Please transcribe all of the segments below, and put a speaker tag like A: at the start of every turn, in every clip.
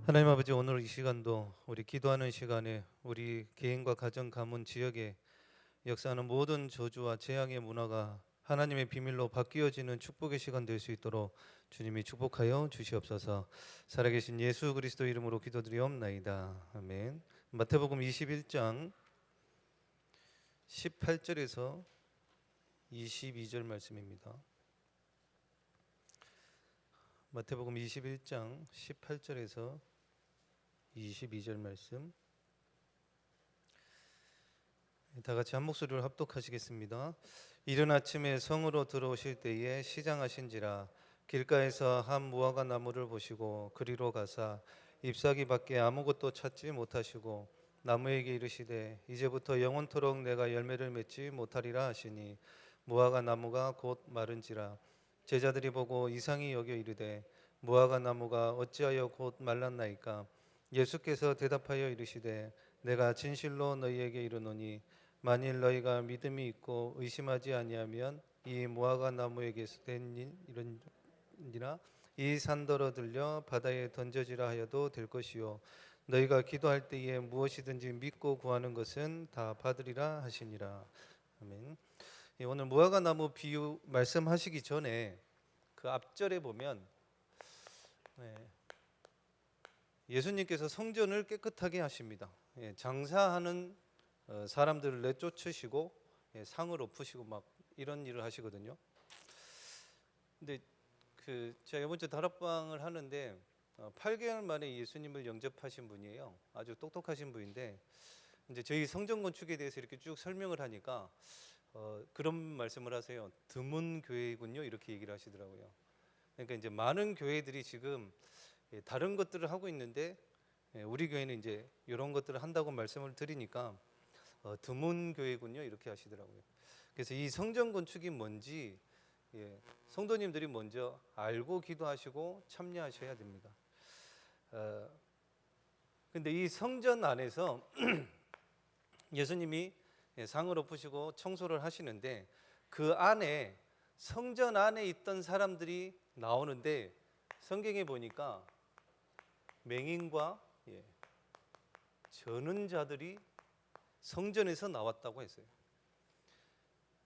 A: 하나님 아버지, 오늘 이 시간도 우리 기도하는 시간에 우리 개인과 가정, 가문, 지역에 역사하는 모든 저주와 재앙의 문화가 하나님의 비밀로 바뀌어지는 축복의 시간 될 수 있도록 주님이 축복하여 주시옵소서. 살아계신 예수 그리스도 이름으로 기도드리옵나이다. 아멘. 마태복음 21장 18절에서 22절 말씀입니다. 마태복음 21장 18절에서 22절 말씀, 다 같이 한 목소리로 합독하시겠습니다. 이른 아침에 성으로 들어오실 때에 시장하신지라 길가에서 한 무화과 나무를 보시고 그리로 가사 잎사귀 밖에 아무것도 찾지 못하시고 나무에게 이르시되 이제부터 영원토록 내가 열매를 맺지 못하리라 하시니 무화과 나무가 곧 마른지라. 제자들이 보고 이상히 여겨 이르되 무화과 나무가 어찌하여 곧 말랐나이까. 예수께서 대답하여 이르시되 내가 진실로 너희에게 이르노니 만일 너희가 믿음이 있고 의심하지 아니하면 이 무화과 나무에게서 된 일이나 이 산더러 들려 바다에 던져지라 하여도 될 것이요 너희가 기도할 때에 무엇이든지 믿고 구하는 것은 다 받으리라 하시니라. 아멘. 오늘 무화과 나무 비유 말씀하시기 전에 그 앞절에 보면 예수님께서 성전을 깨끗하게 하십니다. 장사하는 사람들을 내쫓으시고 상을 엎으시고 막 이런 일을 하시거든요. 근데 제가 이번 주 다락방을 하는데 8개월 만에 예수님을 영접하신 분이에요. 아주 똑똑하신 분인데 이제 저희 성전 건축에 대해서 이렇게 쭉 설명을 하니까 그런 말씀을 하세요. 드문 교회이군요. 이렇게 얘기를 하시더라고요. 그러니까 이제 많은 교회들이 지금 다른 것들을 하고 있는데 우리 교회는 이제 이런 것들을 한다고 말씀을 드리니까 드문 교회군요 이렇게 하시더라고요. 그래서 이 성전 건축이 뭔지 성도님들이 먼저 알고 기도하시고 참여하셔야 됩니다. 근데 이 성전 안에서 예수님이 상을 엎으시고 청소를 하시는데 그 안에 성전 안에 있던 사람들이 나오는데 성경에 보니까 맹인과 저는 자들이 성전에서 나왔다고 했어요.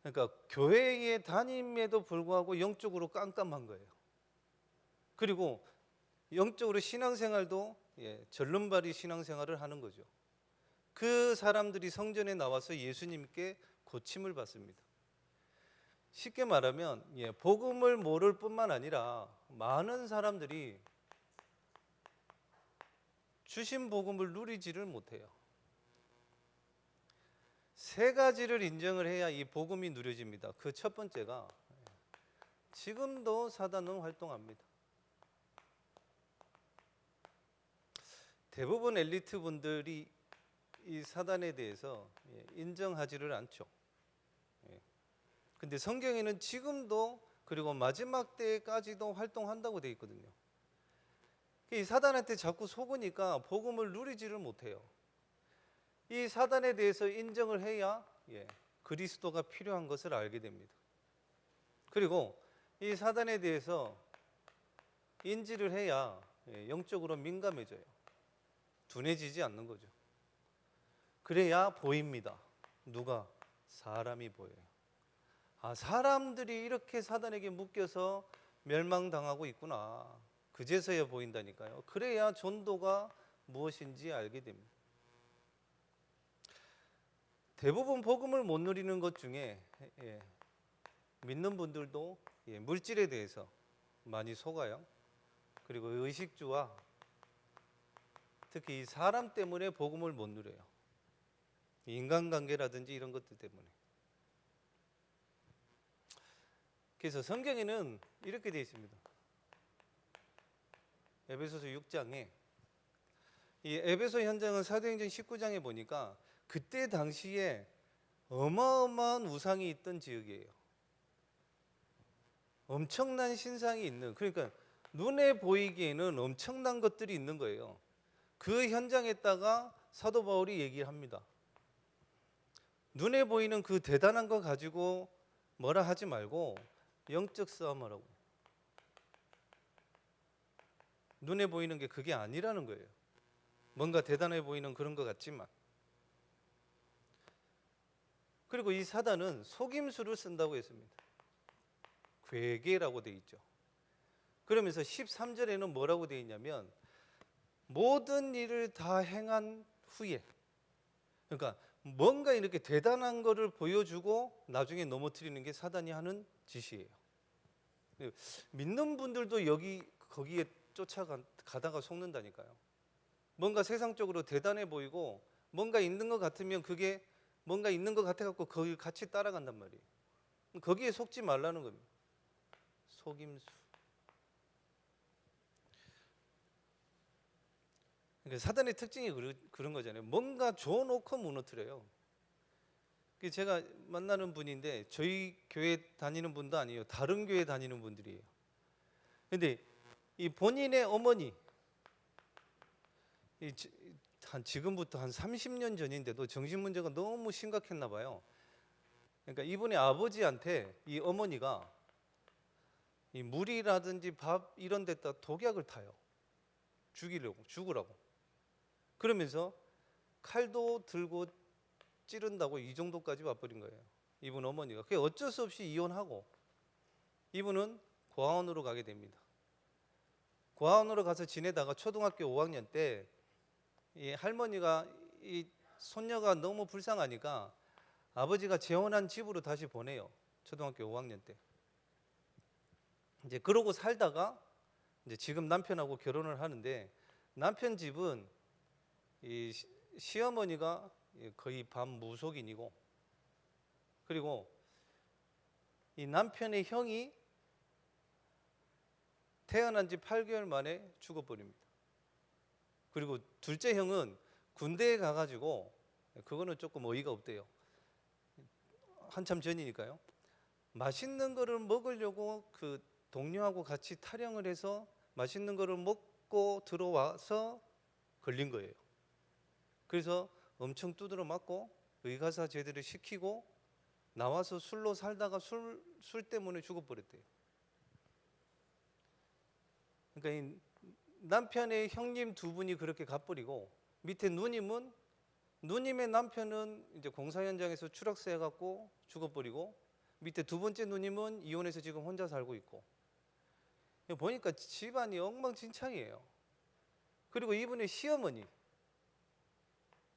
A: 그러니까 교회에 다님에도 불구하고 영적으로 깜깜한 거예요. 그리고 영적으로 신앙생활도 절름발이 신앙생활을 하는 거죠. 그 사람들이 성전에 나와서 예수님께 고침을 받습니다. 쉽게 말하면 복음을 모를 뿐만 아니라 많은 사람들이 주신 복음을 누리지를 못해요. 세 가지를 인정을 해야 이 복음이 누려집니다. 그 첫 번째가 지금도 사단은 활동합니다. 대부분 엘리트 분들이 이 사단에 대해서 인정하지를 않죠. 근데 성경에는 지금도 그리고 마지막 때까지도 활동한다고 되어 있거든요. 이 사단한테 자꾸 속으니까 복음을 누리지를 못해요. 이 사단에 대해서 인정을 해야 그리스도가 필요한 것을 알게 됩니다. 그리고 이 사단에 대해서 인지를 해야 영적으로 민감해져요. 둔해지지 않는 거죠. 그래야 보입니다. 누가? 사람이 보여요. 아, 사람들이 이렇게 사단에게 묶여서 멸망당하고 있구나. 그제서야 보인다니까요. 그래야 전도가 무엇인지 알게 됩니다. 대부분 복음을 못 누리는 것 중에 믿는 분들도 물질에 대해서 많이 속아요. 그리고 의식주와 특히 사람 때문에 복음을 못 누려요. 인간관계라든지 이런 것들 때문에. 그래서 성경에는 이렇게 되어 있습니다. 에베소서 6장에 이 에베소 현장은 사도행전 19장에 보니까 그때 당시에 어마어마한 우상이 있던 지역이에요. 엄청난 신상이 있는, 그러니까 눈에 보이기에는 엄청난 것들이 있는 거예요. 그 현장에다가 사도 바울이 얘기를 합니다. 눈에 보이는 그 대단한 거 가지고 뭐라 하지 말고 영적 싸움하라고. 눈에 보이는 게 그게 아니라는 거예요. 뭔가 대단해 보이는 그런 것 같지만. 그리고 이 사단은 속임수를 쓴다고 했습니다. 괴계라고 돼 있죠. 그러면서 13절에는 뭐라고 돼 있냐면 모든 일을 다 행한 후에, 그러니까 뭔가 이렇게 대단한 거를 보여주고 나중에 넘어뜨리는 게 사단이 하는 짓이에요. 믿는 분들도 거기에 쫓아가다가 속는다니까요. 뭔가 세상적으로 대단해 보이고 뭔가 있는 것 같으면 그게 뭔가 있는 것 같아 갖고 거기 같이 따라간단 말이에요. 거기에 속지 말라는 겁니다. 속임수. 그러니까 사단의 특징이 그런 거잖아요. 뭔가 줘놓고 무너뜨려요. 제가 만나는 분인데 저희 교회 다니는 분도 아니에요. 다른 교회 다니는 분들이에요. 근데 이 본인의 어머니, 지금부터 한 30년 전인데도 정신 문제가 너무 심각했나 봐요. 그러니까 이분의 아버지한테 이 어머니가 이 물이라든지 밥 이런 데다 독약을 타요. 죽으라고. 그러면서 칼도 들고 찌른다고 이 정도까지 와버린 거예요. 이분 어머니가. 그게 어쩔 수 없이 이혼하고 이분은 고아원으로 가게 됩니다. 고아원으로 가서 지내다가 초등학교 5학년 때 이 할머니가 이 손녀가 너무 불쌍하니까 아버지가 재혼한 집으로 다시 보내요. 초등학교 5학년 때. 이제 그러고 살다가 이제 지금 남편하고 결혼을 하는데 남편 집은 이 시어머니가 거의 반무속인이고 그리고 이 남편의 형이 태어난 지 8개월 만에 죽어버립니다. 그리고 둘째 형은 군대에 가가지고 그거는 조금 어이가 없대요. 한참 전이니까요. 맛있는 거를 먹으려고 그 동료하고 같이 타령을 해서 맛있는 거를 먹고 들어와서 걸린 거예요. 그래서 엄청 두드려 맞고 의가사 제대로 시키고 나와서 술로 살다가 술 때문에 죽어버렸대요. 그러니까 이 남편의 형님 두 분이 그렇게 가버리고 밑에 누님의 남편은 이제 공사 현장에서 추락사 해갖고 죽어버리고 밑에 두 번째 누님은 이혼해서 지금 혼자 살고 있고 보니까 집안이 엉망진창이에요. 그리고 이분의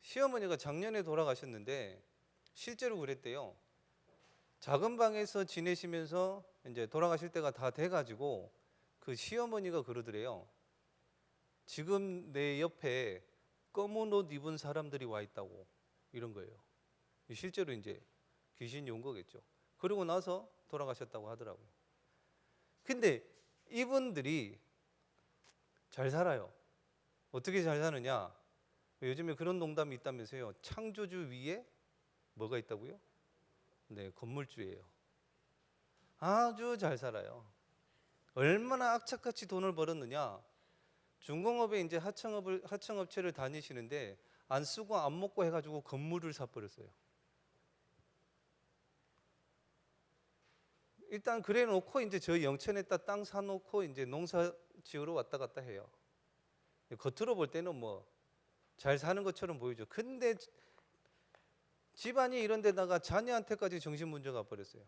A: 시어머니가 작년에 돌아가셨는데 실제로 그랬대요. 작은 방에서 지내시면서 이제 돌아가실 때가 다 돼가지고 그 시어머니가 그러더래요. 지금 내 옆에 검은 옷 입은 사람들이 와 있다고 이런 거예요. 실제로 이제 귀신이 온 거겠죠. 그러고 나서 돌아가셨다고 하더라고요. 근데 이분들이 잘 살아요. 어떻게 잘 사느냐? 요즘에 그런 농담이 있다면서요. 창조주 위에 뭐가 있다고요? 네, 건물주예요. 아주 잘 살아요. 얼마나 악착같이 돈을 벌었느냐? 중공업에 이제 하청업체를 다니시는데 안 쓰고 안 먹고 해가지고 건물을 사버렸어요. 일단 그래 놓고 이제 저희 영천에다 땅 사놓고 이제 농사 지으러 왔다 갔다 해요. 겉으로 볼 때는 뭐 잘 사는 것처럼 보이죠. 근데 집안이 이런 데다가 자녀한테까지 정신문제가 버렸어요.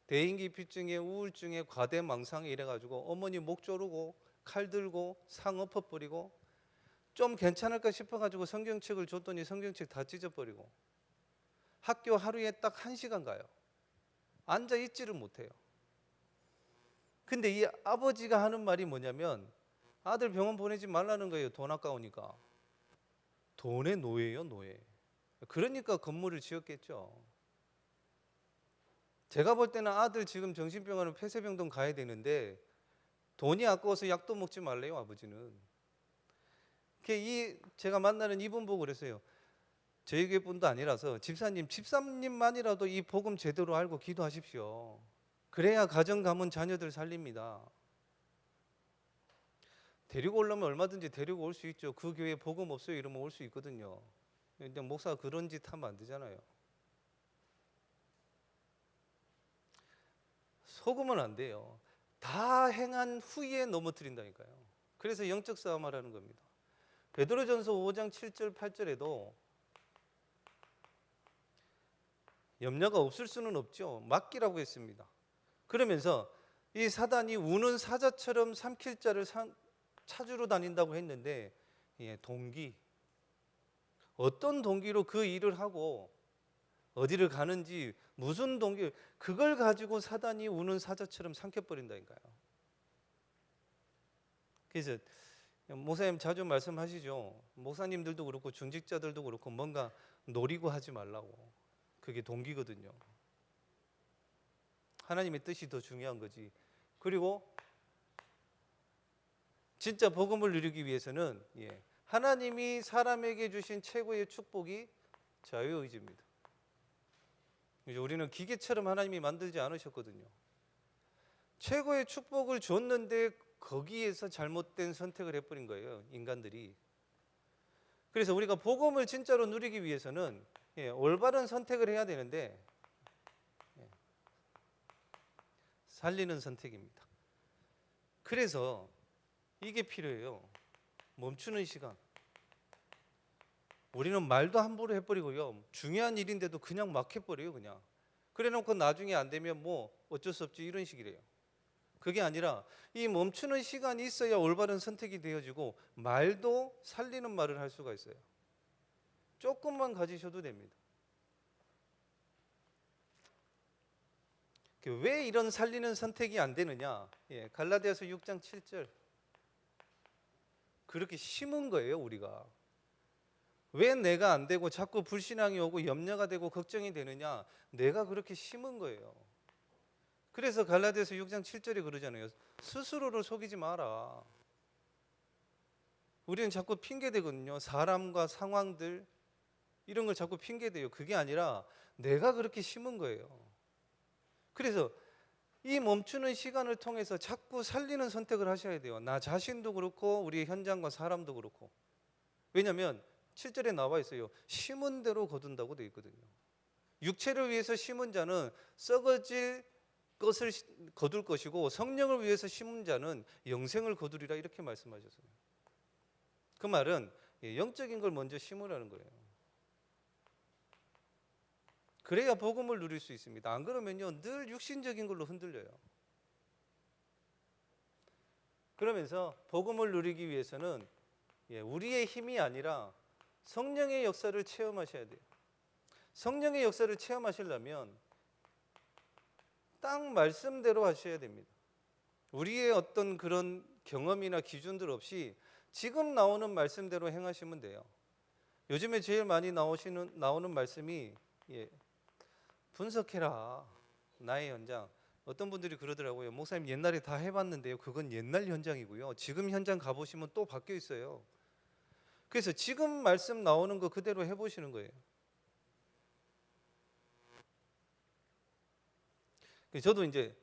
A: 대인기피증에 우울증에 과대망상에 이래가지고 어머니 목 조르고 칼 들고 상 엎어버리고 좀 괜찮을까 싶어가지고 성경책을 줬더니 성경책 다 찢어버리고 학교 하루에 딱 1시간 가요. 앉아 있지를 못해요. 근데 이 아버지가 하는 말이 뭐냐면 아들 병원 보내지 말라는 거예요. 돈 아까우니까. 돈의 노예예요, 노예. 그러니까 건물을 지었겠죠. 제가 볼 때는 아들 지금 정신병원은 폐쇄병동 가야 되는데 돈이 아까워서 약도 먹지 말래요, 아버지는. 제가 만나는 이분 보고 그랬어요. 저희 교회 분도 아니라서 집사님만이라도 이 복음 제대로 알고 기도하십시오. 그래야 가정 가문 자녀들 살립니다. 데리고 오려면 얼마든지 데리고 올 수 있죠. 그 교회 복음 없어요 이러면 올 수 있거든요. 근데 목사가 그런 짓 하면 안 되잖아요. 속으면 안 돼요. 다 행한 후에 넘어뜨린다니까요. 그래서 영적 싸움하라는 겁니다. 베드로전서 5장 7절 8절에도 염려가 없을 수는 없죠. 맡기라고 했습니다. 그러면서 이 사단이 우는 사자처럼 삼킬 자를 찾으러 다닌다고 했는데, 동기, 어떤 동기로 그 일을 하고 어디를 가는지 무슨 동기, 그걸 가지고 사단이 우는 사자처럼 삼켜버린다니까요. 그래서 목사님 자주 말씀하시죠. 목사님들도 그렇고 중직자들도 그렇고 뭔가 노리고 하지 말라고. 그게 동기거든요. 하나님의 뜻이 더 중요한 거지. 그리고 진짜 복음을 누리기 위해서는 하나님이 사람에게 주신 최고의 축복이 자유의지입니다. 우리는 기계처럼 하나님이 만들지 않으셨거든요. 최고의 축복을 줬는데 거기에서 잘못된 선택을 해버린 거예요, 인간들이. 그래서 우리가 복음을 진짜로 누리기 위해서는 올바른 선택을 해야 되는데 살리는 선택입니다. 그래서 이게 필요해요. 멈추는 시간. 우리는 말도 함부로 해버리고요. 중요한 일인데도 그냥 막 해버려요. 그냥. 그래놓고 나중에 안 되면 뭐 어쩔 수 없지 이런 식이래요. 그게 아니라 이 멈추는 시간이 있어야 올바른 선택이 되어지고 말도 살리는 말을 할 수가 있어요. 조금만 가지셔도 됩니다. 왜 이런 살리는 선택이 안 되느냐? 갈라디아서 6장 7절. 그렇게 심은 거예요, 우리가. 왜 내가 안 되고 자꾸 불신앙이 오고 염려가 되고 걱정이 되느냐? 내가 그렇게 심은 거예요. 그래서 갈라디아서 6장 7절에 그러잖아요. 스스로를 속이지 마라. 우리는 자꾸 핑계대거든요. 사람과 상황들 이런 걸 자꾸 핑계대요. 그게 아니라 내가 그렇게 심은 거예요. 그래서 이 멈추는 시간을 통해서 자꾸 살리는 선택을 하셔야 돼요. 나 자신도 그렇고 우리 현장과 사람도 그렇고. 왜냐하면 7절에 나와 있어요. 심은 대로 거둔다고 되어 있거든요. 육체를 위해서 심은 자는 썩어질 것을 거둘 것이고 성령을 위해서 심은 자는 영생을 거두리라 이렇게 말씀하셨어요. 그 말은 영적인 걸 먼저 심으라는 거예요. 그래야 복음을 누릴 수 있습니다. 안 그러면요 늘 육신적인 걸로 흔들려요. 그러면서 복음을 누리기 위해서는 우리의 힘이 아니라 성령의 역사를 체험하셔야 돼요. 성령의 역사를 체험하시려면 딱 말씀대로 하셔야 됩니다. 우리의 어떤 그런 경험이나 기준들 없이 지금 나오는 말씀대로 행하시면 돼요. 요즘에 제일 많이 나오는 말씀이 분석해라 나의 현장. 어떤 분들이 그러더라고요. 목사님 옛날에 다 해봤는데요. 그건 옛날 현장이고요. 지금 현장 가보시면 또 바뀌어 있어요. 그래서 지금 말씀 나오는 거 그대로 해보시는 거예요. 저도 이제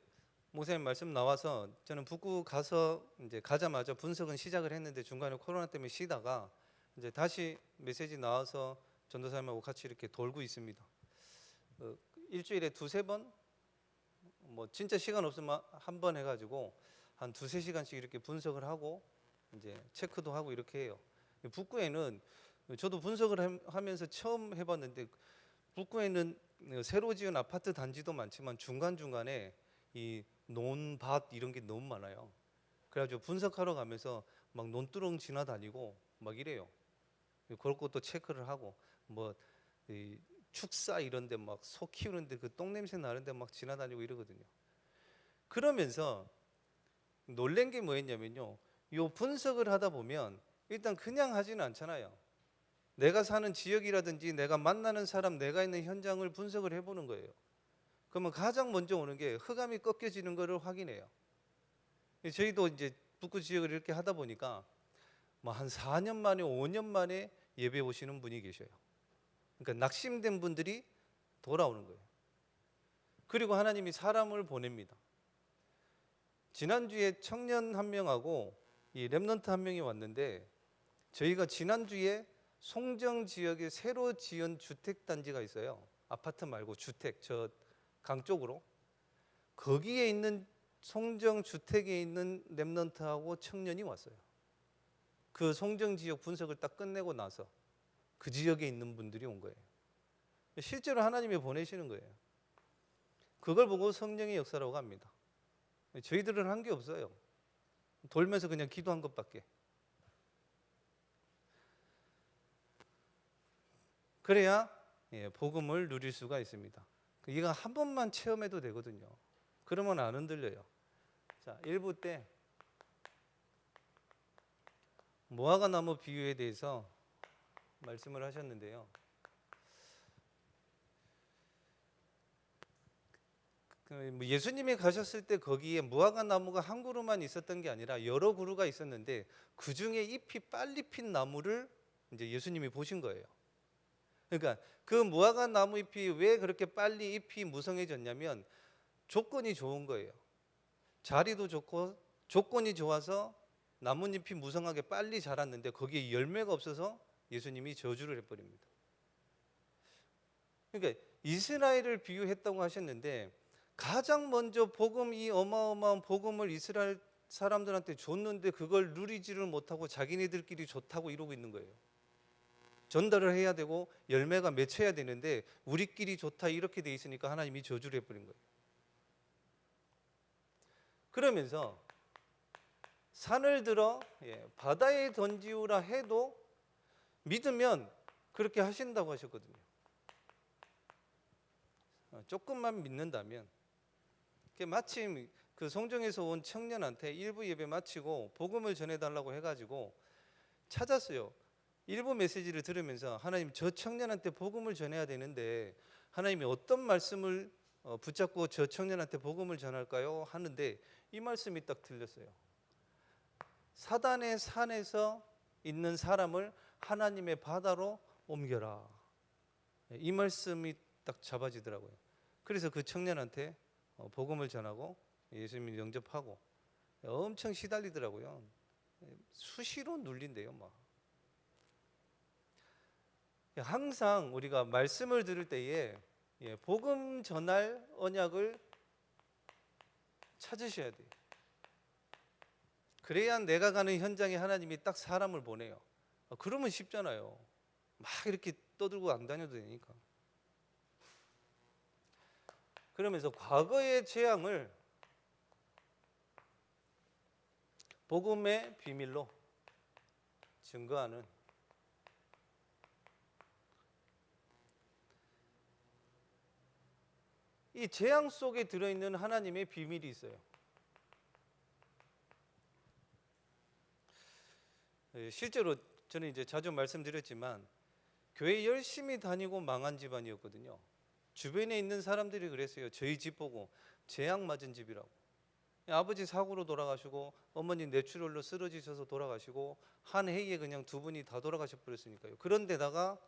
A: 목사님 말씀 나와서 저는 북구 가서 이제 가자마자 분석은 시작을 했는데 중간에 코로나 때문에 쉬다가 이제 다시 메시지 나와서 전도사님하고 같이 이렇게 돌고 있습니다. 일주일에 두세 번, 뭐 진짜 시간 없으면 한 번 해가지고 한 두세 시간씩 이렇게 분석을 하고 이제 체크도 하고 이렇게 해요. 북구에는 저도 분석을 하면서 처음 해봤는데 북구에는 새로 지은 아파트 단지도 많지만 중간중간에 이 논밭 이런 게 너무 많아요. 그래가지고 분석하러 가면서 막 논두렁 지나다니고 막 이래요. 그럴 것도 체크를 하고 뭐 축사 이런데 막 소 키우는데 그 똥냄새 나는데 막 지나다니고 이러거든요. 그러면서 놀란 게 뭐였냐면요. 요 분석을 하다 보면 일단 그냥 하지는 않잖아요. 내가 사는 지역이라든지 내가 만나는 사람, 내가 있는 현장을 분석을 해보는 거예요. 그러면 가장 먼저 오는 게 흑암이 꺾여지는 것을 확인해요. 저희도 이제 북구 지역을 이렇게 하다 보니까 뭐 한 4년 만에 5년 만에 예배 오시는 분이 계셔요. 그러니까 낙심된 분들이 돌아오는 거예요. 그리고 하나님이 사람을 보냅니다. 지난주에 청년 한 명하고 이 랩넌트 한 명이 왔는데 저희가 지난주에 송정 지역에 새로 지은 주택단지가 있어요. 아파트 말고 주택, 저 강 쪽으로. 거기에 있는 송정 주택에 있는 랩넌트하고 청년이 왔어요. 그 송정 지역 분석을 딱 끝내고 나서 그 지역에 있는 분들이 온 거예요. 실제로 하나님이 보내시는 거예요. 그걸 보고 성령의 역사라고 합니다. 저희들은 한 게 없어요. 돌면서 그냥 기도한 것밖에. 그래야 복음을 누릴 수가 있습니다. 이거 한 번만 체험해도 되거든요. 그러면 안 흔들려요. 자, 1부 때 무화과 나무 비유에 대해서 말씀을 하셨는데요. 예수님이 가셨을 때 거기에 무화과 나무가 한 그루만 있었던 게 아니라 여러 그루가 있었는데 그 중에 잎이 빨리 핀 나무를 이제 예수님이 보신 거예요. 그러니까 그 무화과 나무 잎이 왜 그렇게 빨리 잎이 무성해졌냐면 조건이 좋은 거예요. 자리도 좋고 조건이 좋아서 나뭇잎이 무성하게 빨리 자랐는데 거기에 열매가 없어서 예수님이 저주를 해버립니다. 그러니까 이스라엘을 비유했다고 하셨는데 가장 먼저 복음, 이 어마어마한 복음을 이스라엘 사람들한테 줬는데 그걸 누리지를 못하고 자기네들끼리 좋다고 이러고 있는 거예요. 전달을 해야 되고 열매가 맺혀야 되는데 우리끼리 좋다 이렇게 돼 있으니까 하나님이 저주를 해버린 거예요. 그러면서 산을 들어 바다에 던지우라 해도 믿으면 그렇게 하신다고 하셨거든요. 조금만 믿는다면. 마침 그 송정에서 온 청년한테 일부 예배 마치고 복음을 전해달라고 해가지고 찾았어요. 일부 메시지를 들으면서 하나님, 저 청년한테 복음을 전해야 되는데 하나님이 어떤 말씀을 붙잡고 저 청년한테 복음을 전할까요? 하는데 이 말씀이 딱 들렸어요. 사단의 산에서 있는 사람을 하나님의 바다로 옮겨라. 이 말씀이 딱 잡아지더라고요. 그래서 그 청년한테 복음을 전하고 예수님을 영접하고 엄청 시달리더라고요. 수시로 눌린대요. 막. 항상 우리가 말씀을 들을 때에 복음 전할 언약을 찾으셔야 돼요. 그래야 내가 가는 현장에 하나님이 딱 사람을 보내요. 그러면 쉽잖아요. 막 이렇게 떠들고 안 다녀도 되니까. 그러면서 과거의 재앙을 복음의 비밀로 증거하는 이 재앙 속에 들어있는 하나님의 비밀이 있어요. 실제로 저는 이제 자주 말씀드렸지만 교회 열심히 다니고 망한 집안이었거든요. 주변에 있는 사람들이 그랬어요. 저희 집 보고 재앙 맞은 집이라고. 아버지 사고로 돌아가시고 어머니 뇌출혈로 쓰러지셔서 돌아가시고 한 해에 그냥 두 분이 다 돌아가셔 버렸으니까요. 그런데다가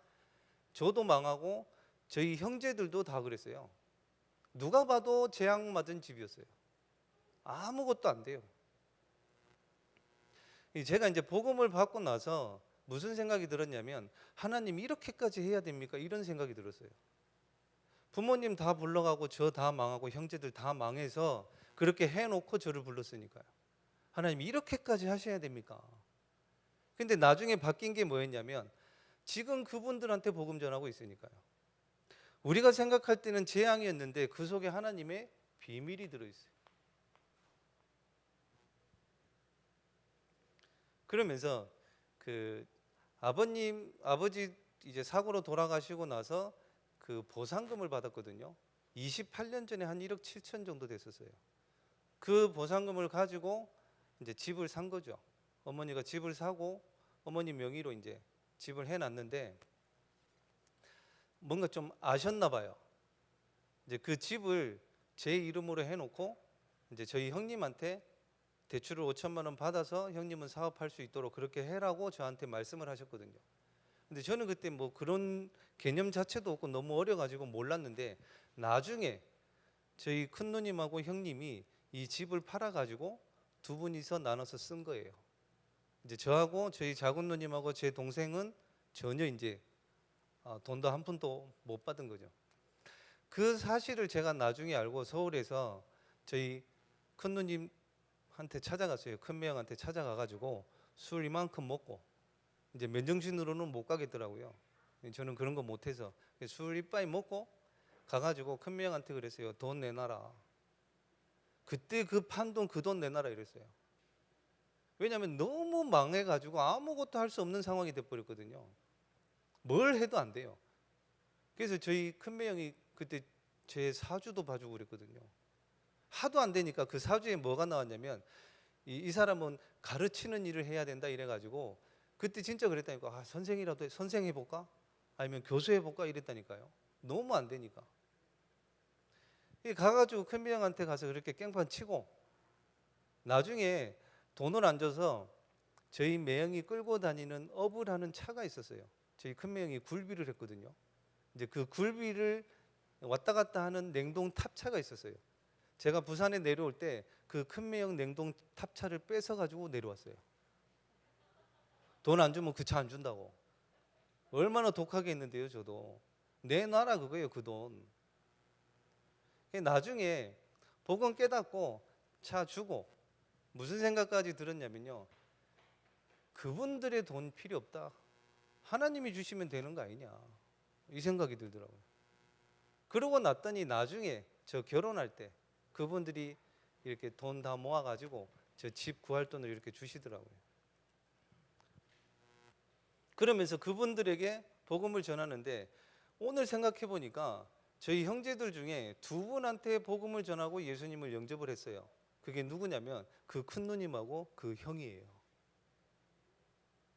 A: 저도 망하고 저희 형제들도 다 그랬어요. 누가 봐도 재앙 맞은 집이었어요. 아무것도 안 돼요. 제가 이제 복음을 받고 나서 무슨 생각이 들었냐면 하나님 이렇게까지 해야 됩니까? 이런 생각이 들었어요. 부모님 다 불러가고 저 다 망하고 형제들 다 망해서 그렇게 해놓고 저를 불렀으니까요. 하나님 이렇게까지 하셔야 됩니까? 근데 나중에 바뀐 게 뭐였냐면 지금 그분들한테 복음 전하고 있으니까요. 우리가 생각할 때는 재앙이었는데 그 속에 하나님의 비밀이 들어있어요. 그러면서 그 아버지 이제 사고로 돌아가시고 나서 그 보상금을 받았거든요. 28년 전에 한 1억 7천 정도 됐었어요. 그 보상금을 가지고 이제 집을 산 거죠. 어머니가 집을 사고 어머니 명의로 이제 집을 해놨는데 뭔가 좀 아셨나 봐요. 이제 그 집을 제 이름으로 해놓고 이제 저희 형님한테 대출을 5천만 원 받아서 형님은 사업할 수 있도록 그렇게 해라고 저한테 말씀을 하셨거든요. 근데 저는 그때 뭐 그런 개념 자체도 없고 너무 어려가지고 몰랐는데 나중에 저희 큰 누님하고 형님이 이 집을 팔아가지고 두 분이서 나눠서 쓴 거예요. 이제 저하고 저희 작은 누님하고 제 동생은 전혀 이제 돈도 한 푼도 못 받은 거죠. 그 사실을 제가 나중에 알고 서울에서 저희 큰 누님한테 찾아갔어요. 큰 매형한테 찾아가가지고 술 이만큼 먹고 이제 맨정신으로는 못 가겠더라고요. 저는 그런 거 못해서 술 이빠이 먹고 가가지고 큰명한테 그랬어요. 돈 내놔라. 그때 그 판돈 그 돈 내놔라 이랬어요. 왜냐하면 너무 망해가지고 아무것도 할 수 없는 상황이 돼버렸거든요. 뭘 해도 안 돼요. 그래서 저희 큰매형이 그때 제 사주도 봐주고 그랬거든요. 하도 안 되니까 그 사주에 뭐가 나왔냐면 이 사람은 가르치는 일을 해야 된다 이래가지고 그때 진짜 그랬다니까. 아, 선생이라도 선생해볼까? 아니면 교수해볼까? 이랬다니까요. 너무 안 되니까. 가가지고 큰매형한테 가서 그렇게 깽판 치고 나중에 돈을 안 줘서 저희 매형이 끌고 다니는 업을 차가 있었어요. 저희 큰매형이 굴비를 했거든요. 이제 그 굴비를 왔다 갔다 하는 냉동 탑차가 있었어요. 제가 부산에 내려올 때 그 큰매형 냉동 탑차를 뺏어 가지고 내려왔어요. 돈 안 주면 그 차 안 준다고. 얼마나 독하게 했는데요. 저도 내놔라 그거예요. 그 돈. 나중에 복음 깨닫고 차 주고 무슨 생각까지 들었냐면요. 그분들의 돈 필요 없다. 하나님이 주시면 되는 거 아니냐. 이 생각이 들더라고요. 그러고 났더니 나중에 저 결혼할 때 그분들이 이렇게 돈 다 모아가지고 저 집 구할 돈을 이렇게 주시더라고요. 그러면서 그분들에게 복음을 전하는데 오늘 생각해 보니까 저희 형제들 중에 두 분한테 복음을 전하고 예수님을 영접을 했어요. 그게 누구냐면 그 큰 누님하고 그 형이에요.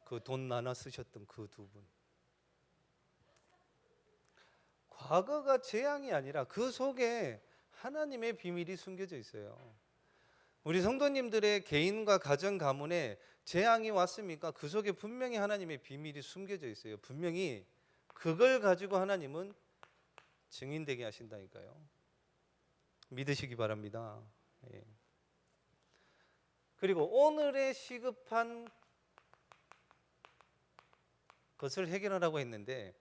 A: 그 돈 나눠 쓰셨던 그 두 분. 과거가 재앙이 아니라 그 속에 하나님의 비밀이 숨겨져 있어요. 우리 성도님들의 개인과 가정 가문에 재앙이 왔습니까? 그 속에 분명히 하나님의 비밀이 숨겨져 있어요. 분명히 그걸 가지고 하나님은 증인되게 하신다니까요. 믿으시기 바랍니다. 예. 그리고 오늘의 시급한 것을 해결하라고 했는데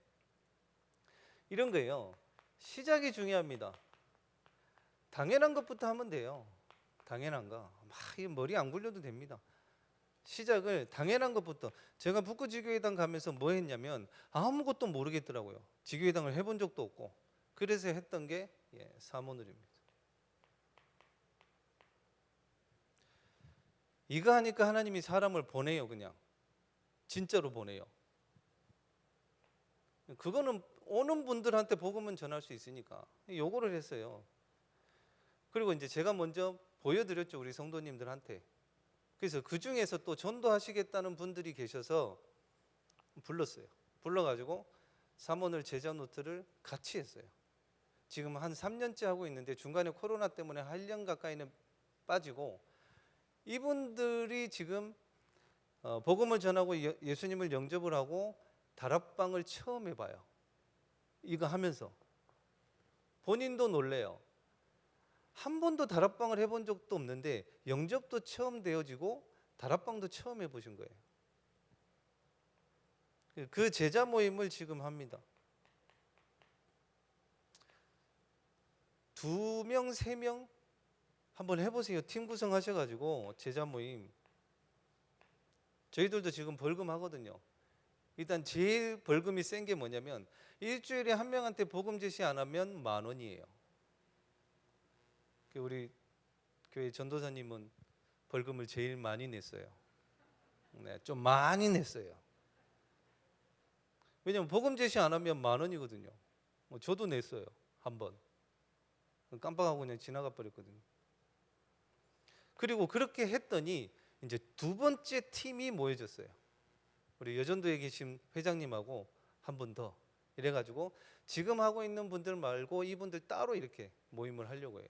A: 이런 거예요. 시작이 중요합니다. 당연한 것부터 하면 돼요. 당연한 거. 막 머리 안 굴려도 됩니다. 시작을 당연한 것부터. 제가 북구지교회당 가면서 뭐 했냐면 아무것도 모르겠더라고요. 지교회당을 해본 적도 없고. 그래서 했던 게 사모늘입니다. 이거 하니까 하나님이 사람을 보내요. 그냥 진짜로 보내요. 그거는 오는 분들한테 복음은 전할 수 있으니까 요거를 했어요. 그리고 이제 제가 먼저 보여드렸죠. 우리 성도님들한테. 그래서 그 중에서 또 전도하시겠다는 분들이 계셔서 불렀어요. 불러가지고 사모늘 제자 노트를 같이 했어요. 지금 한 3년째 하고 있는데 중간에 코로나 때문에 1년 가까이는 빠지고 이분들이 지금 복음을 전하고 예수님을 영접을 하고 다락방을 처음 해봐요. 이거 하면서 본인도 놀래요. 한 번도 다락방을 해본 적도 없는데 영접도 처음 되어지고 다락방도 처음 해보신 거예요. 그 제자 모임을 지금 합니다. 2명, 3명 한번 해보세요. 팀 구성하셔가지고 제자 모임. 저희들도 지금 벌금 하거든요. 일단 제일 벌금이 센 게 뭐냐면 일주일에 한 명한테 복음 제시 안 하면 10,000원이에요. 우리 교회 전도사님은 벌금을 제일 많이 냈어요. 네, 좀 많이 냈어요. 왜냐면 복음 제시 안 하면 10,000원이거든요. 저도 냈어요. 한 번. 깜빡하고 그냥 지나가 버렸거든요. 그리고 그렇게 했더니 이제 두 번째 팀이 모여졌어요. 우리 여전도에 계신 회장님하고 한 분 더. 이래가지고 지금 하고 있는 분들 말고 이분들 따로 이렇게 모임을 하려고 해요.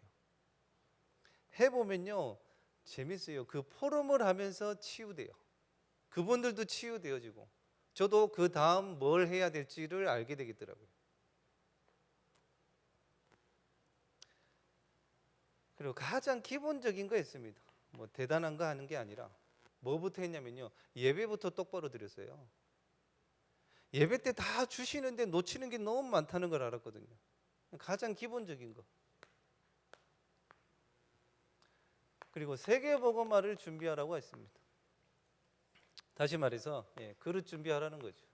A: 해보면요 재밌어요. 그 포럼을 하면서 치유돼요. 그분들도 치유되어지고 저도 그 다음 뭘 해야 될지를 알게 되겠더라고요. 그리고 가장 기본적인 거 있습니다. 뭐 대단한 거 하는 게 아니라 뭐부터 했냐면요 예배부터 똑바로 드렸어요. 예배 때 다 주시는데 놓치는 게 너무 많다는 걸 알았거든요. 가장 기본적인 거. 그리고 세계복음화를 준비하라고 했습니다. 다시 말해서 그릇 준비하라는 거죠.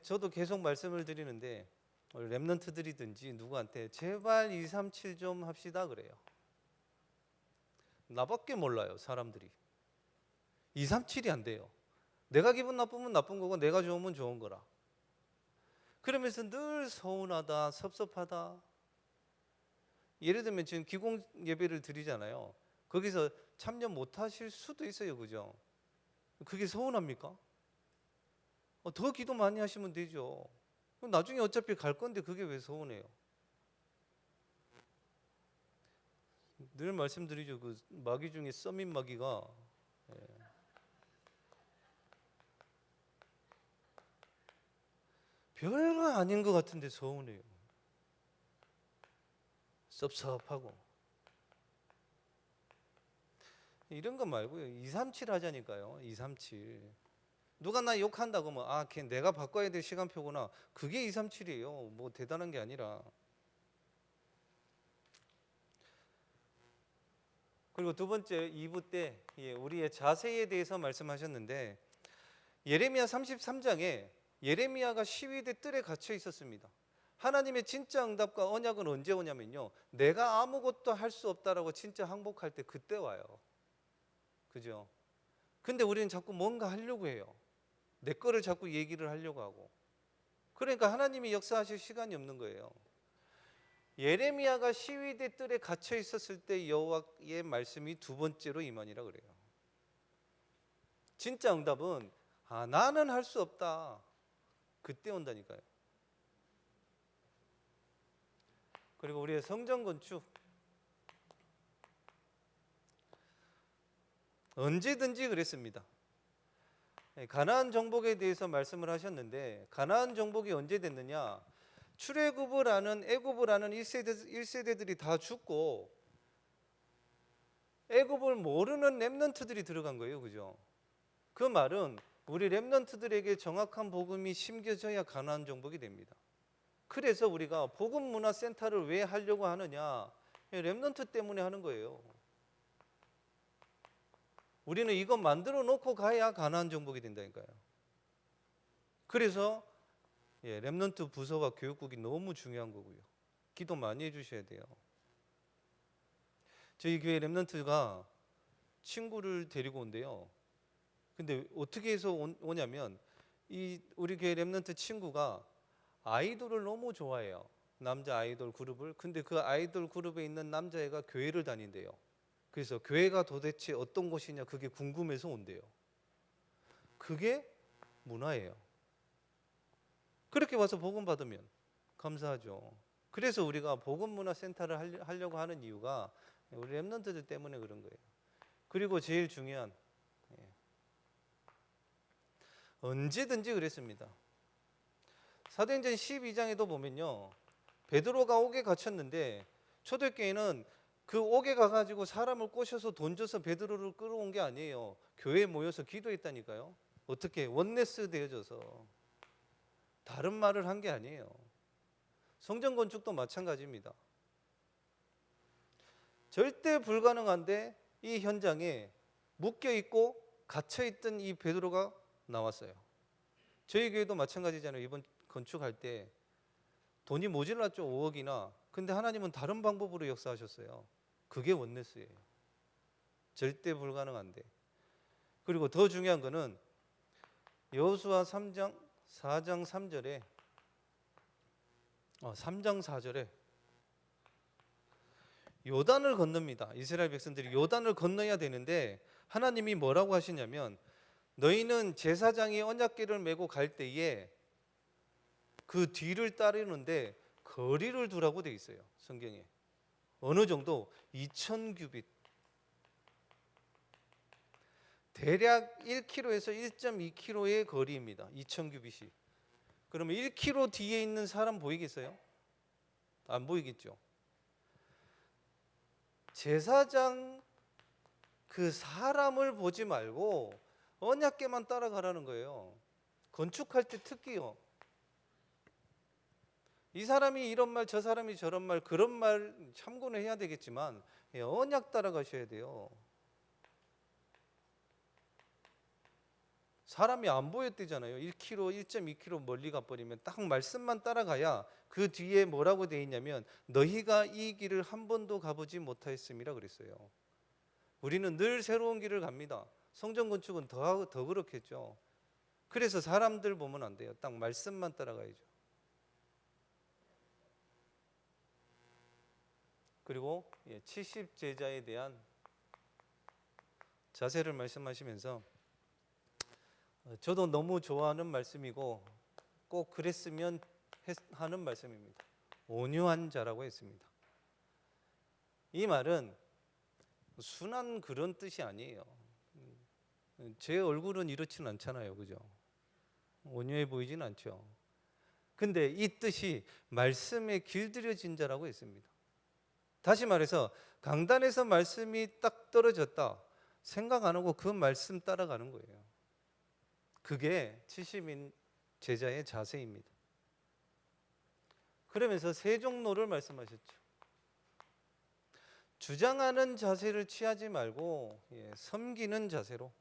A: 저도 계속 말씀을 드리는데 랩런트들이든지 누구한테 제발 237 좀 합시다 그래요. 나밖에 몰라요, 사람들이. 237이 안 돼요. 내가 기분 나쁘면 나쁜 거고 내가 좋으면 좋은 거라. 그러면서 늘 서운하다, 섭섭하다. 예를 들면 지금 기공 예배를 드리잖아요. 거기서 참여 못 하실 수도 있어요, 그죠? 그게 서운합니까? 더 기도 많이 하시면 되죠. 나중에 어차피 갈 건데 그게 왜 서운해요? 늘 말씀드리죠. 그 마귀 중에 써민 마귀가 별거 아닌 것 같은데 서운해요. 섭섭하고. 이런 거 말고요. 237 하자니까요. 237. 누가 나 욕한다고 하면 걔 내가 바꿔야 될 시간표구나. 그게 237이에요. 뭐 대단한 게 아니라. 그리고 두 번째 2부 때 우리의 자세에 대해서 말씀하셨는데 예레미야 33장에 예레미야가 시위대 뜰에 갇혀 있었습니다. 하나님의 진짜 응답과 언약은 언제 오냐면요. 내가 아무것도 할 수 없다라고 진짜 항복할 때 그때 와요. 그죠? 근데 우리는 자꾸 뭔가 하려고 해요. 내 거를 자꾸 얘기를 하려고 하고. 그러니까 하나님이 역사하실 시간이 없는 거예요. 예레미야가 시위대 뜰에 갇혀 있었을 때 여호와의 말씀이 두 번째로 임하니라 그래요. 진짜 응답은 나는 할 수 없다. 그때 온다니까요. 그리고 우리의 성전 건축 언제든지 그랬습니다. 가나안 정복에 대해서 말씀을 하셨는데 가나안 정복이 언제 됐느냐? 출애굽을 하는 애굽을 하는 1세대들이 다 죽고 애굽을 모르는 렘넌트들이 들어간 거예요. 그죠? 그 말은 우리 렘넌트들에게 정확한 복음이 심겨져야 가나안 정복이 됩니다. 그래서 우리가 복음문화센터를 왜 하려고 하느냐? 렘넌트 때문에 하는 거예요. 우리는 이거 만들어 놓고 가야 가나안 정복이 된다니까요. 그래서 렘넌트 부서와 교육국이 너무 중요한 거고요. 기도 많이 해주셔야 돼요. 저희 교회 렘넌트가 친구를 데리고 온대요. 근데 어떻게 해서 오냐면 우리 교회 렘넌트 친구가 아이돌을 너무 좋아해요. 남자 아이돌 그룹을. 근데 그 아이돌 그룹에 있는 남자애가 교회를 다닌대요. 그래서 교회가 도대체 어떤 곳이냐 그게 궁금해서 온대요. 그게 문화예요. 그렇게 와서 복음 받으면 감사하죠. 그래서 우리가 복음 문화 센터를 하려고 하는 이유가 우리 렘넌트들 때문에 그런 거예요. 그리고 제일 중요한 언제든지 그랬습니다. 사도행전 12장에도 보면요. 베드로가 옥에 갇혔는데 초대교회는 그 옥에 가가지고 사람을 꼬셔서 돈 줘서 베드로를 끌어온 게 아니에요. 교회에 모여서 기도했다니까요. 어떻게? 원네스 되어져서. 다른 말을 한 게 아니에요. 성전 건축도 마찬가지입니다. 절대 불가능한데 이 현장에 묶여있고 갇혀있던 이 베드로가 나왔어요. 저희 교회도 마찬가지잖아요. 이번 건축할 때 돈이 모자랐죠. 5억이나. 근데 하나님은 다른 방법으로 역사하셨어요. 그게 원네스예요. 절대 불가능한데. 그리고 더 중요한 거는 여호수아 3장 3절에 3장 4절에 요단을 건넙니다. 이스라엘 백성들이 요단을 건너야 되는데 하나님이 뭐라고 하시냐면 너희는 제사장이 언약궤를 메고 갈 때에 그 뒤를 따르는데 거리를 두라고 돼 있어요. 성경에. 어느 정도 2000규빗. 대략 1km에서 1.2km의 거리입니다. 2000규빗이. 그러면 1km 뒤에 있는 사람 보이겠어요? 안 보이겠죠. 제사장 그 사람을 보지 말고 언약궤만 따라가라는 거예요. 건축할 때 특히요. 이 사람이 이런 말, 저 사람이 저런 말, 그런 말 참고는 해야 되겠지만 언약 따라가셔야 돼요. 사람이 안 보였대잖아요. 1km, 1.2km 멀리 가버리면 딱 말씀만 따라가야 그 뒤에 뭐라고 돼 있냐면 너희가 이 길을 한 번도 가보지 못하였음이라 그랬어요. 우리는 늘 새로운 길을 갑니다. 성전 건축은 더 그렇겠죠. 그래서 사람들 보면 안 돼요. 딱 말씀만 따라가야죠. 그리고 70제자에 대한 자세를 말씀하시면서 저도 너무 좋아하는 말씀이고 꼭 그랬으면 하는 말씀입니다. 온유한 자라고 했습니다. 이 말은 순한 그런 뜻이 아니에요. 제 얼굴은 이렇지는 않잖아요. 그죠? 온유해 보이진 않죠. 근데 이 뜻이 말씀에 길들여진 자라고 했습니다. 다시 말해서 강단에서 말씀이 딱 떨어졌다 생각 안 하고 그 말씀 따라가는 거예요. 그게 70인 제자의 자세입니다. 그러면서 세 종로를 말씀하셨죠. 주장하는 자세를 취하지 말고 섬기는 자세로.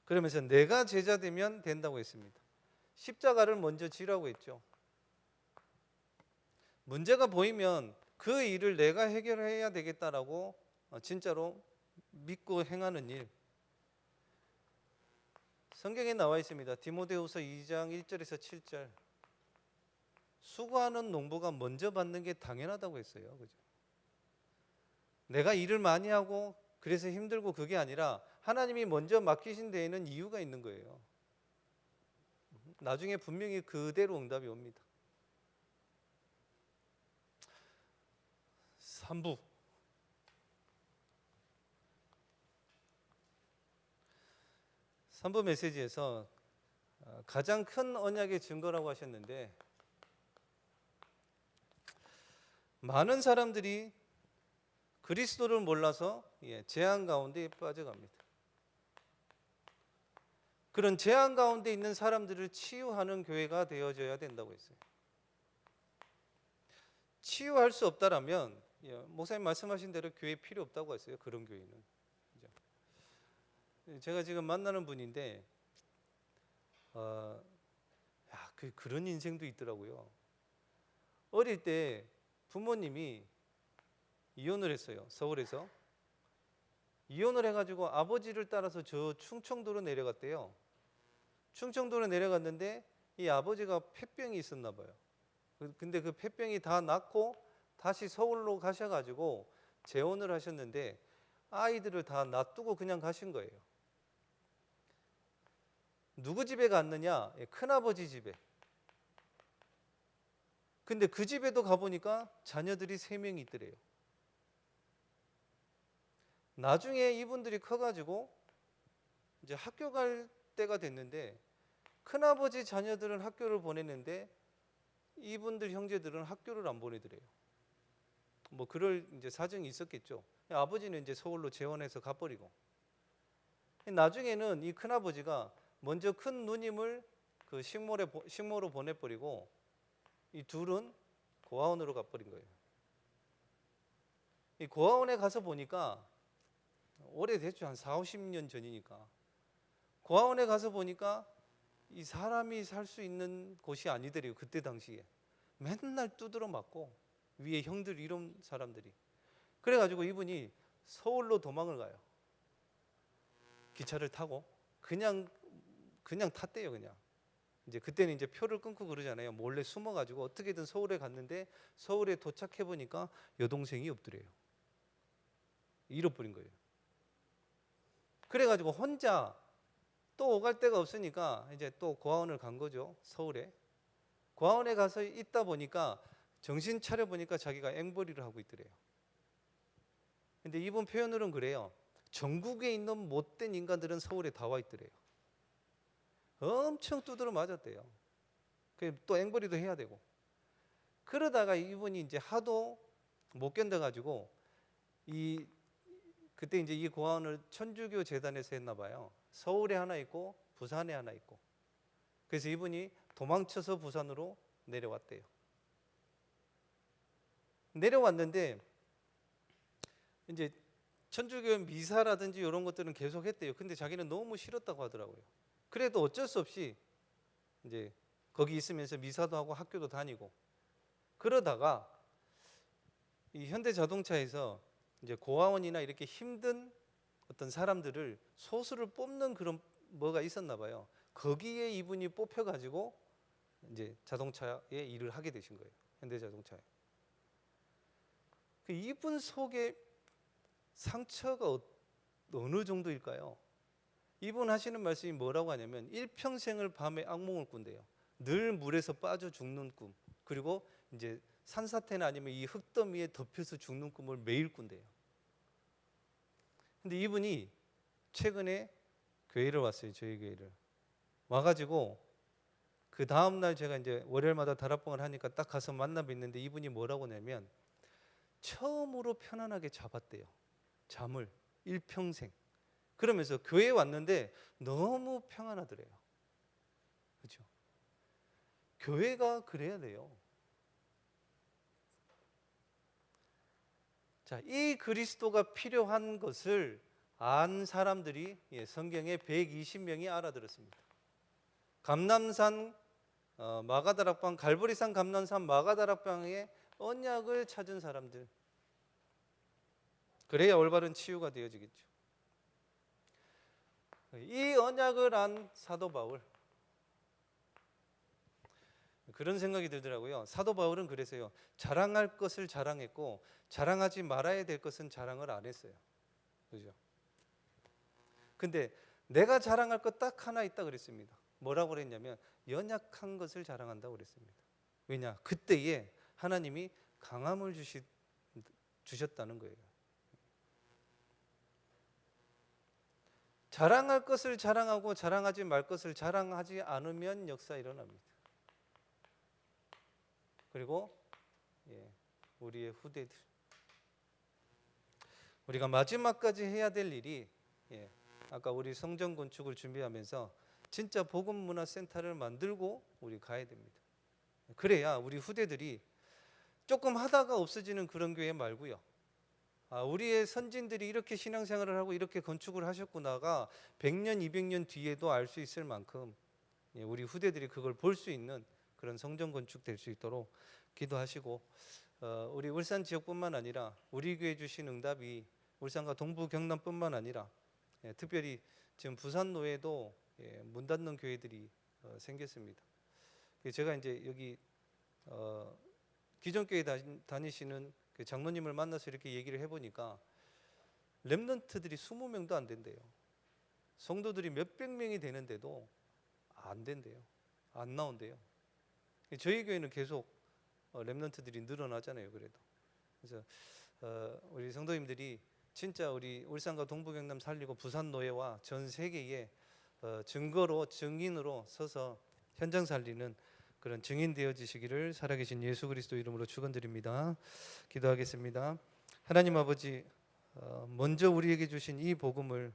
A: 그러면서 내가 제자 되면 된다고 했습니다. 십자가를 먼저 지라고 했죠. 문제가 보이면 그 일을 내가 해결해야 되겠다라고 진짜로 믿고 행하는 일. 성경에 나와 있습니다. 디모데후서 2장 1절에서 7절. 수고하는 농부가 먼저 받는 게 당연하다고 했어요. 그죠? 내가 일을 많이 하고 그래서 힘들고 그게 아니라 하나님이 먼저 맡기신 데에는 이유가 있는 거예요. 나중에 분명히 그대로 응답이 옵니다. 3부. 메시지에서 가장 큰 언약의 증거라고 하셨는데 많은 사람들이 그리스도를 몰라서 재앙 가운데 빠져갑니다. 그런 재앙 가운데 있는 사람들을 치유하는 교회가 되어져야 된다고 했어요. 치유할 수 없다라면 목사님 말씀하신 대로 교회 필요 없다고 했어요. 그런 교회는. 제가 지금 만나는 분인데 그런 인생도 있더라고요. 어릴 때 부모님이 이혼을 했어요. 서울에서. 이혼을 해가지고 아버지를 따라서 저 충청도로 내려갔대요. 충청도로 내려갔는데 이 아버지가 폐병이 있었나 봐요. 근데 그 폐병이 다 낫고 다시 서울로 가셔가지고 재혼을 하셨는데 아이들을 다 놔두고 그냥 가신 거예요. 누구 집에 갔느냐? 큰아버지 집에. 근데 그 집에도 가보니까 자녀들이 3명이 있더래요. 나중에 이분들이 커가지고 이제 학교 갈 때가 됐는데 큰아버지 자녀들은 학교를 보냈는데 이분들 형제들은 학교를 안 보내더래요. 뭐 그럴 이제 사정이 있었겠죠. 아버지는 이제 서울로 재혼해서 가버리고 나중에는 이 큰아버지가 먼저 큰 누님을 그 식모로 보내버리고 이 둘은 고아원으로 가버린 거예요. 이 고아원에 가서 보니까 오래됐죠. 한 4, 50년 전이니까. 고아원에 가서 보니까 이 사람이 살 수 있는 곳이 아니더래요. 그때 당시에. 맨날 두드러 맞고 위에 형들 이런 사람들이. 그래가지고 이분이 서울로 도망을 가요. 기차를 타고 그냥 탔대요. 그냥. 이제 그때는 이제 표를 끊고 그러잖아요. 몰래 숨어가지고 어떻게든 서울에 갔는데 서울에 도착해 보니까 여동생이 없더래요. 잃어버린 거예요. 그래가지고 혼자 또 오갈 데가 없으니까 이제 또 고아원을 간 거죠. 서울에. 고아원에 가서 있다 보니까 정신 차려 보니까 자기가 앵벌이를 하고 있더래요. 근데 이분 표현으로는 그래요. 전국에 있는 못된 인간들은 서울에 다 와 있더래요. 엄청 두드러 맞았대요. 또 앵벌이도 해야 되고. 그러다가 이분이 이제 하도 못 견뎌가지고 그때 이제 이 고아원을 천주교 재단에서 했나 봐요. 서울에 하나 있고 부산에 하나 있고. 그래서 이분이 도망쳐서 부산으로 내려왔대요. 내려왔는데 이제 천주교 미사라든지 이런 것들은 계속 했대요. 근데 자기는 너무 싫었다고 하더라고요. 그래도 어쩔 수 없이 이제 거기 있으면서 미사도 하고 학교도 다니고 그러다가 이 현대자동차에서 이제 고아원이나 이렇게 힘든 어떤 사람들을 소수를 뽑는 그런 뭐가 있었나 봐요. 거기에 이분이 뽑혀가지고 이제 자동차에 일을 하게 되신 거예요. 현대자동차에. 그 이분 속에 상처가 어느 정도일까요? 이분 하시는 말씀이 뭐라고 하냐면 일평생을 밤에 악몽을 꾼대요. 늘 물에서 빠져 죽는 꿈. 그리고 이제 산사태나 아니면 이 흙더미에 덮여서 죽는 꿈을 매일 꾼대요. 근데 이분이 최근에 교회를 왔어요. 저희 교회를. 와가지고 그 다음날 제가 이제 월요일마다 다락방을 하니까 딱 가서 만나 뵙는데 이분이 뭐라고 하냐면 처음으로 편안하게 잡았대요. 잠을 일평생. 그러면서 교회에 왔는데 너무 평안하더래요. 그렇죠? 교회가 그래야 돼요. 자, 이 그리스도가 필요한 것을 안 사람들이 성경에 120명이 알아들었습니다. 감람산 마가다락방, 갈보리산 감람산 마가다락방의 언약을 찾은 사람들. 그래야 올바른 치유가 되어지겠죠. 이 언약을 안 사도 바울. 그런 생각이 들더라고요. 사도 바울은 그래서요. 자랑할 것을 자랑했고 자랑하지 말아야 될 것은 자랑을 안 했어요. 그죠? 근데 내가 자랑할 것 딱 하나 있다 그랬습니다. 뭐라고 그랬냐면 연약한 것을 자랑한다고 그랬습니다. 왜냐? 그때에 하나님이 강함을 주셨다는 거예요. 자랑할 것을 자랑하고 자랑하지 말 것을 자랑하지 않으면 역사 일어납니다. 그리고 우리의 후대들, 우리가 마지막까지 해야 될 일이 아까 우리 성전 건축을 준비하면서 진짜 복음문화센터를 만들고 우리 가야 됩니다. 그래야 우리 후대들이 조금 하다가 없어지는 그런 교회 말고요. 우리의 선진들이 이렇게 신앙생활을 하고 이렇게 건축을 하셨구나가 100년, 200년 뒤에도 알 수 있을 만큼 우리 후대들이 그걸 볼 수 있는 그런 성전 건축 될 수 있도록 기도하시고 우리 울산 지역뿐만 아니라 우리 교회 주신 응답이 울산과 동부 경남뿐만 아니라 특별히 지금 부산 노예도 문 닫는 교회들이 생겼습니다. 제가 이제 여기 기존 교회 다니시는 그 장로님을 만나서 이렇게 얘기를 해보니까 렘넌트들이 20명도 안 된대요. 성도들이 몇백 명이 되는데도 안 된대요. 안 나온대요. 저희 교회는 계속 렘넌트들이 늘어나잖아요. 그래도 그래서 우리 성도님들이 진짜 우리 울산과 동부 경남 살리고 부산 노예와 전 세계에 증거로 증인으로 서서 현장 살리는 그런 증인 되어지시기를 살아계신 예수 그리스도 이름으로 축원드립니다. 기도하겠습니다. 하나님 아버지, 먼저 우리에게 주신 이 복음을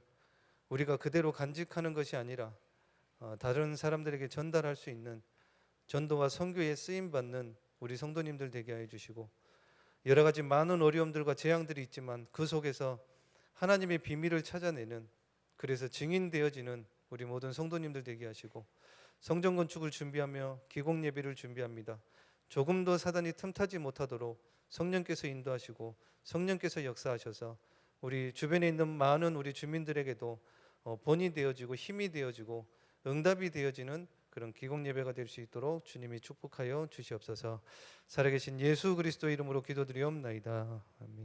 A: 우리가 그대로 간직하는 것이 아니라 다른 사람들에게 전달할 수 있는 전도와 선교에 쓰임 받는 우리 성도님들 되게 해 주시고, 여러 가지 많은 어려움들과 재앙들이 있지만 그 속에서 하나님의 비밀을 찾아내는, 그래서 증인 되어지는 우리 모든 성도님들 되게 하시고, 성전 건축을 준비하며 기공 예배를 준비합니다. 조금도 사단이 틈타지 못하도록 성령께서 인도하시고 성령께서 역사하셔서 우리 주변에 있는 많은 우리 주민들에게도 본이 되어지고 힘이 되어지고 응답이 되어지는 그런 기공 예배가 될 수 있도록 주님이 축복하여 주시옵소서. 살아계신 예수 그리스도 이름으로 기도드리옵나이다. 아멘.